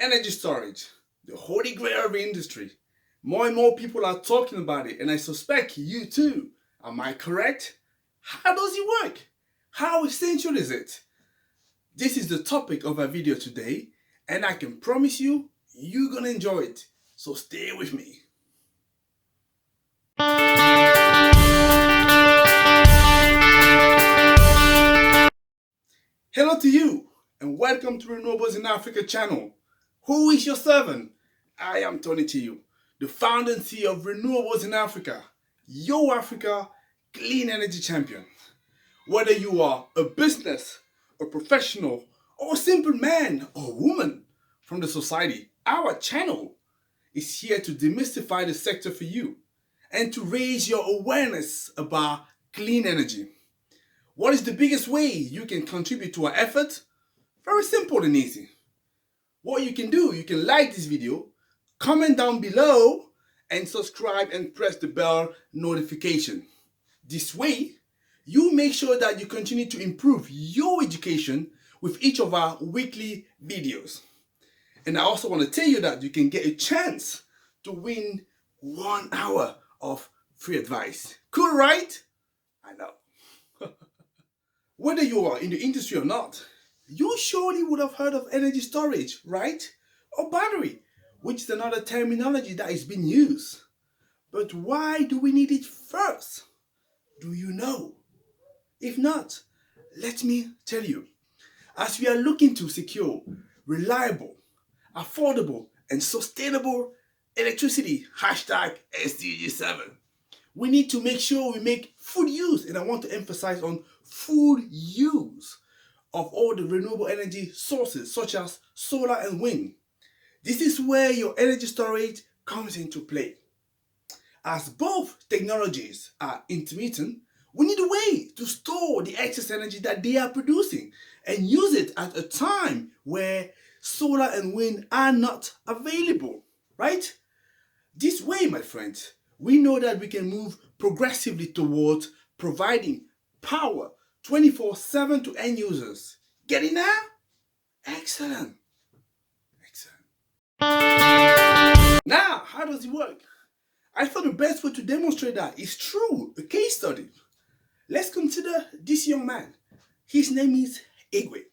Energy storage, the holy grail of the industry. More and more people are talking about it, and I suspect you too. Am I correct? How does it work? How essential is it? This is the topic of our video today, and I can promise you, you're gonna enjoy it. So stay with me. Hello to you, and welcome to Renewables in Africa channel. Who is your servant? I am Tony to you, the founder and CEO of Renewables in Africa, your Africa clean energy champion. Whether you are a business, a professional, or a simple man or woman from the society, our channel is here to demystify the sector for you and to raise your awareness about clean energy. What is the biggest way you can contribute to our effort? Very simple and easy. What you can do, you can like this video, comment down below, and subscribe and press the bell notification. This way, you make sure that you continue to improve your education with each of our weekly videos. And I also want to tell you that you can get a chance to win 1 hour of free advice. Cool, right? I know. Whether you are in the industry or not, you surely would have heard of energy storage, right? Or battery, which is another terminology that is being used. But why do we need it first? Do you know? If not, let me tell you. As we are looking to secure reliable, affordable, and sustainable electricity, hashtag SDG7, we need to make sure we make full use, and I want to emphasize on full use of all the renewable energy sources such as solar and wind. This is where your energy storage comes into play. As both technologies are intermittent, we need a way to store the excess energy that they are producing and use it at a time where solar and wind are not available, right? This way, my friends, we know that we can move progressively towards providing power 24/7 to end users. Get it now? Excellent. Excellent. Now, how does it work? I thought the best way to demonstrate that is through a case study. Let's consider this young man. His name is Igwe.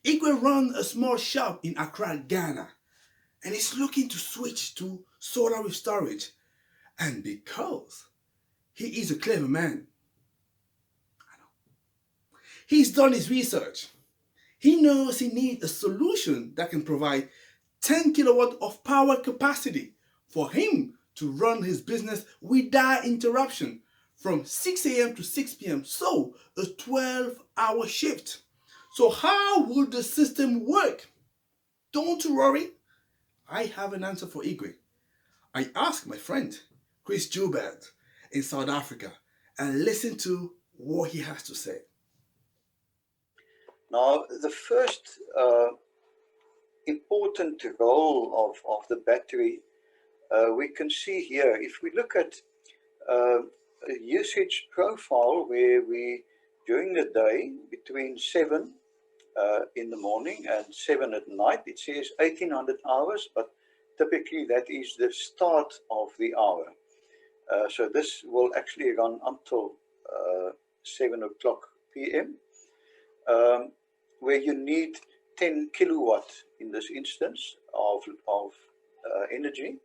Igwe runs a small shop in Accra, Ghana, and is looking to switch to solar with storage. And because he is a clever man, he's done his research. He knows he needs a solution that can provide 10 kilowatt of power capacity for him to run his business without interruption from 6 a.m. to 6 p.m. So a 12-hour shift. So how would the system work? Don't worry, I have an answer for Igwe. I asked my friend Chris Joubert in South Africa and listen to what he has to say. Now, the first important role of the battery, we can see here. If we look at a usage profile where we, during the day, between 7 in the morning and 7 at night, it says 1800 hours, but typically that is the start of the hour. So this will actually run until 7 o'clock p.m. Where you need 10 kilowatt in this instance of energy,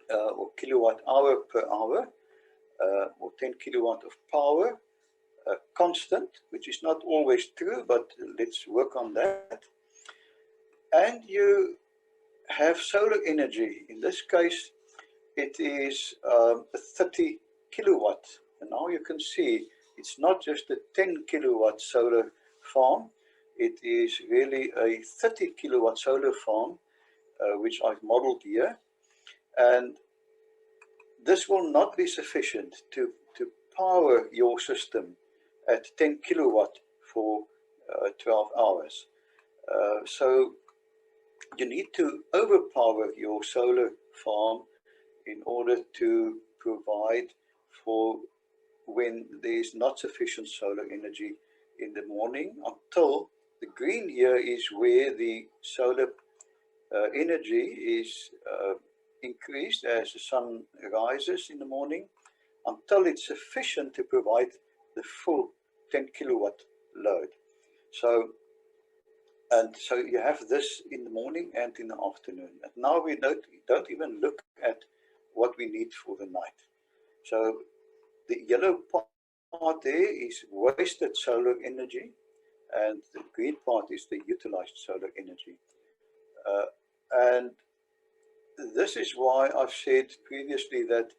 or kilowatt hour per hour, or 10 kilowatt of power, constant, which is not always true, but let's work on that. And you have solar energy. In this case, it is 30 kilowatt. And now you can see it's not just a 10 kilowatt solar farm, it is really a 30 kilowatt solar farm, which I've modeled here. And this will not be sufficient to power your system at 10 kilowatt for 12 hours. So you need to overpower your solar farm in order to provide for when there is not sufficient solar energy in the morning, until the green here is where the solar energy is increased as the sun rises in the morning until it's sufficient to provide the full 10 kilowatt load. So you have this in the morning and in the afternoon. And now we don't even look at what we need for the night. So the yellow part there is wasted solar energy, and the green part is the utilized solar energy. And this is why I've said previously that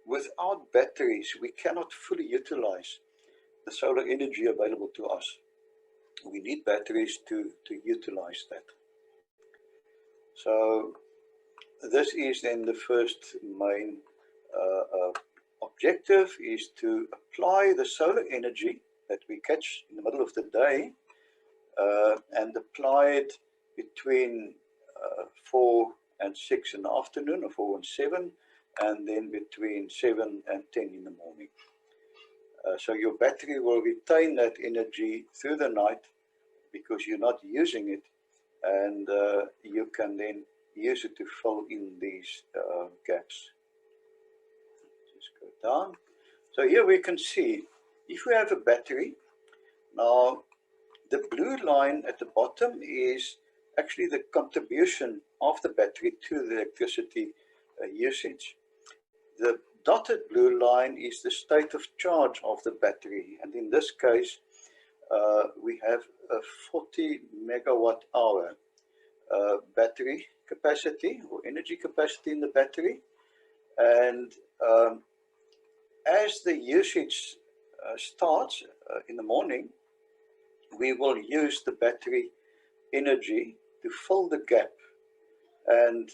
without batteries, we cannot fully utilize the solar energy available to us. We need batteries to utilize that. So this is then the first main objective, is to apply the solar energy that we catch in the middle of the day and apply it between 4 and 6 in the afternoon, or 4 and 7, and then between 7 and 10 in the morning. So your battery will retain that energy through the night because you're not using it, and you can then use it to fill in these gaps. Just go down. So here we can see, if we have a battery, now the blue line at the bottom is actually the contribution of the battery to the electricity usage. The dotted blue line is the state of charge of the battery, and in this case we have a 40 megawatt hour battery capacity, or energy capacity in the battery. And as the usage starts in the morning, we will use the battery energy to fill the gap, and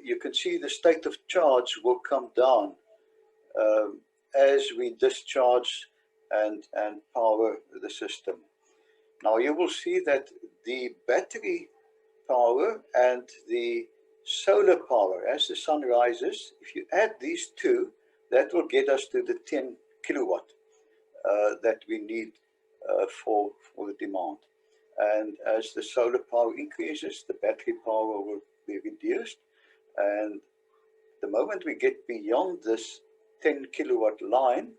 you can see the state of charge will come down as we discharge and power the system. Now you will see that the battery power and the solar power, as the sun rises, if you add these two, that will get us to the 10 kilowatt that we need for the demand. And as the solar power increases, the battery power will be reduced. And the moment we get beyond this 10 kilowatt line,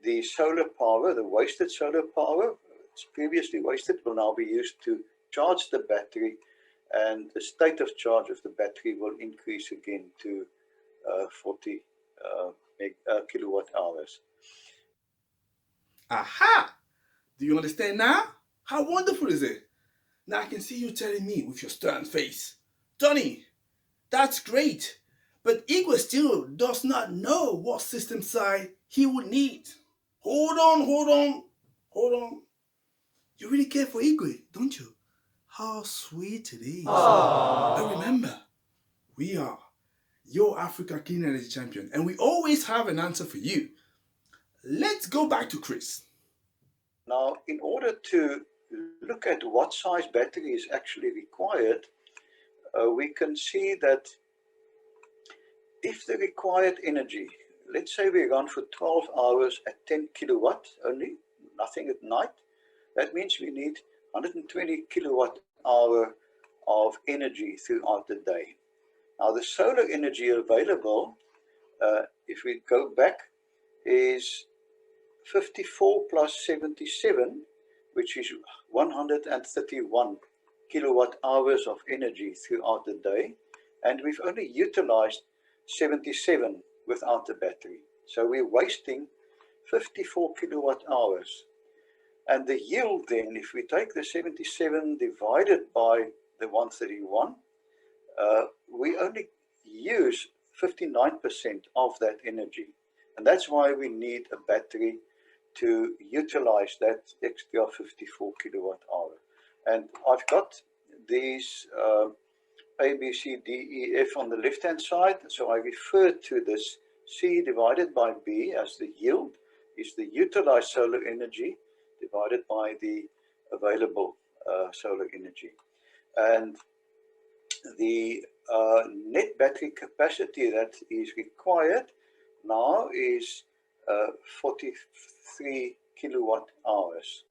the solar power, the wasted solar power, it's previously wasted, will now be used to charge the battery, and the state of charge of the battery will increase again to 40 kilowatt hours. Aha! Do you understand now? How wonderful is it? Now I can see you telling me with your stern face, Tony, that's great, but Igwe still does not know what system side he would need. Hold on, hold on, hold on. You really care for Igwe, don't you? How sweet it is. Aww. But remember, we are your Africa Clean Energy Champion, and we always have an answer for you. Let's go back to Chris. Now, in order to look at what size battery is actually required, we can see that if the required energy, let's say we run for 12 hours at 10 kilowatt only, nothing at night, that means we need 120 kilowatt hour of energy throughout the day. Now the solar energy available, if we go back, is 54 plus 77, which is 131 kilowatt hours of energy throughout the day, and we've only utilized 77 without the battery. So we're wasting 54 kilowatt hours. And the yield then, if we take the 77 divided by the 131, we only use 59% of that energy. And that's why we need a battery to utilize that extra 54 kilowatt hour. And I've got these A, B, C, D, E, F on the left-hand side. So I refer to this C divided by B as the yield is the utilized solar energy divided by the available solar energy. And the net battery capacity that is required now is 43 kilowatt hours.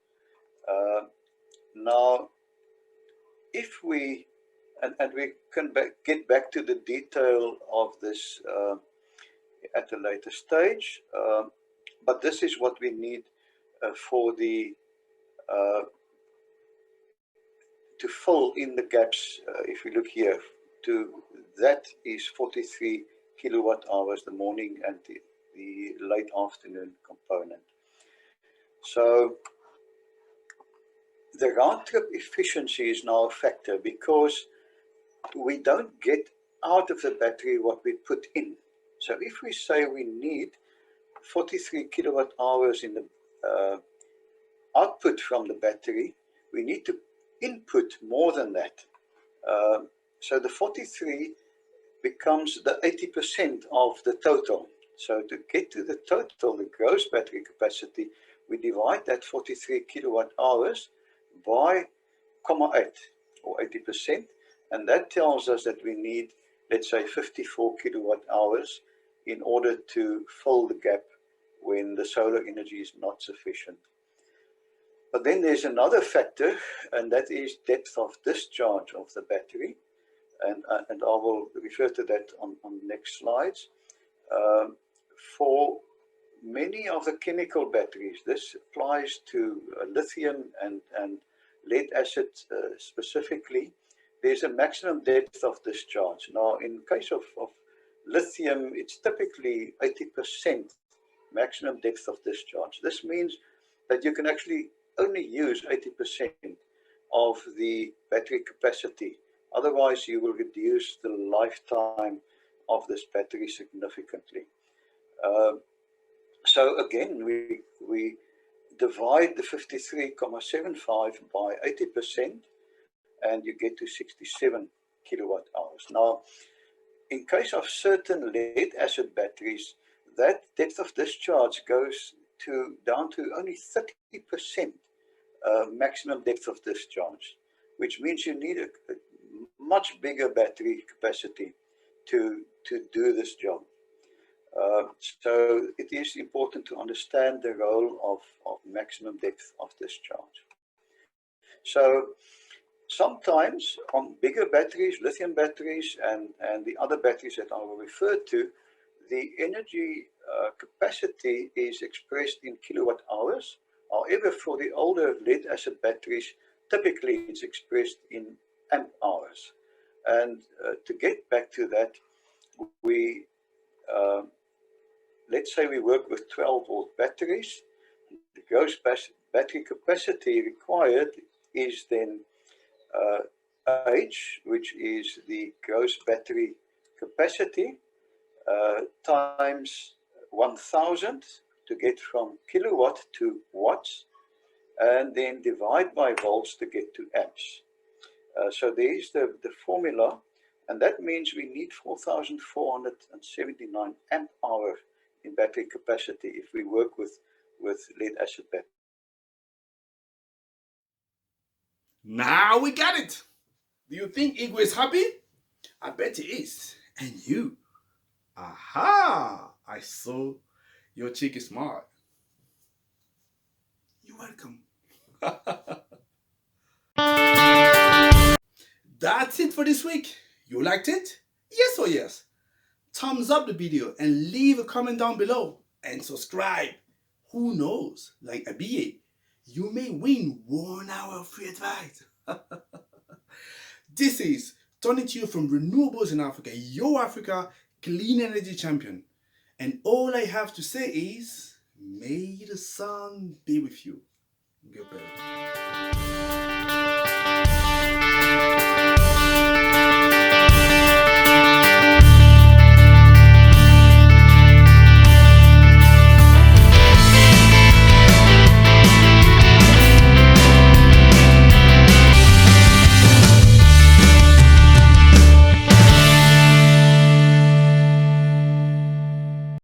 Now, if we, and we can get back to the detail of this at a later stage, but this is what we need for the to fill in the gaps. If we look here, to that is 43 kilowatt hours the morning and the late afternoon component. So the round trip efficiency is now a factor because we don't get out of the battery what we put in. So if we say we need 43 kilowatt hours in the output from the battery, we need to input more than that. So the 43 becomes the 80% of the total. So to get to the total, the gross battery capacity, we divide that 43 kilowatt hours by 0.8 or 80%, and that tells us that we need, let's say, 54 kilowatt hours in order to fill the gap when the solar energy is not sufficient. But then there's another factor, and that is depth of discharge of the battery, and I will refer to that on the next slides. For many of the chemical batteries, this applies to lithium and lead acid specifically. There's a maximum depth of discharge. Now, in case of lithium, it's typically 80% maximum depth of discharge. This means that you can actually only use 80% of the battery capacity. Otherwise, you will reduce the lifetime of this battery significantly. So again, we divide the 53.75 by 80%, and you get to 67 kilowatt hours. Now, in case of certain lead acid batteries, that depth of discharge goes down to only 30% maximum depth of discharge, which means you need a much bigger battery capacity to do this job. So it is important to understand the role of maximum depth of discharge. So sometimes on bigger batteries, lithium batteries, and the other batteries that I will refer to, the energy capacity is expressed in kilowatt hours. However, for the older lead acid batteries, typically it's expressed in amp hours. And to get back to that, we let's say we work with 12-volt batteries. The gross battery capacity required is then H, which is the gross battery capacity, times 1000 to get from kilowatt to watts, and then divide by volts to get to amps. So there is the formula, and that means we need 4,479 amp hour in battery capacity if we work with lead acid batteries. Now we got it. Do you think Igwe is happy? I bet he is. And you? Aha! I saw your cheeky smile. You're welcome. That's it for this week. You liked it? Yes or yes? Thumbs up the video and leave a comment down below. And subscribe. Who knows? Like a BA, you may win 1 hour of free advice. This is Turning to You from Renewables in Africa, your Africa clean energy champion. And all I have to say is, may the sun be with you. Goodbye.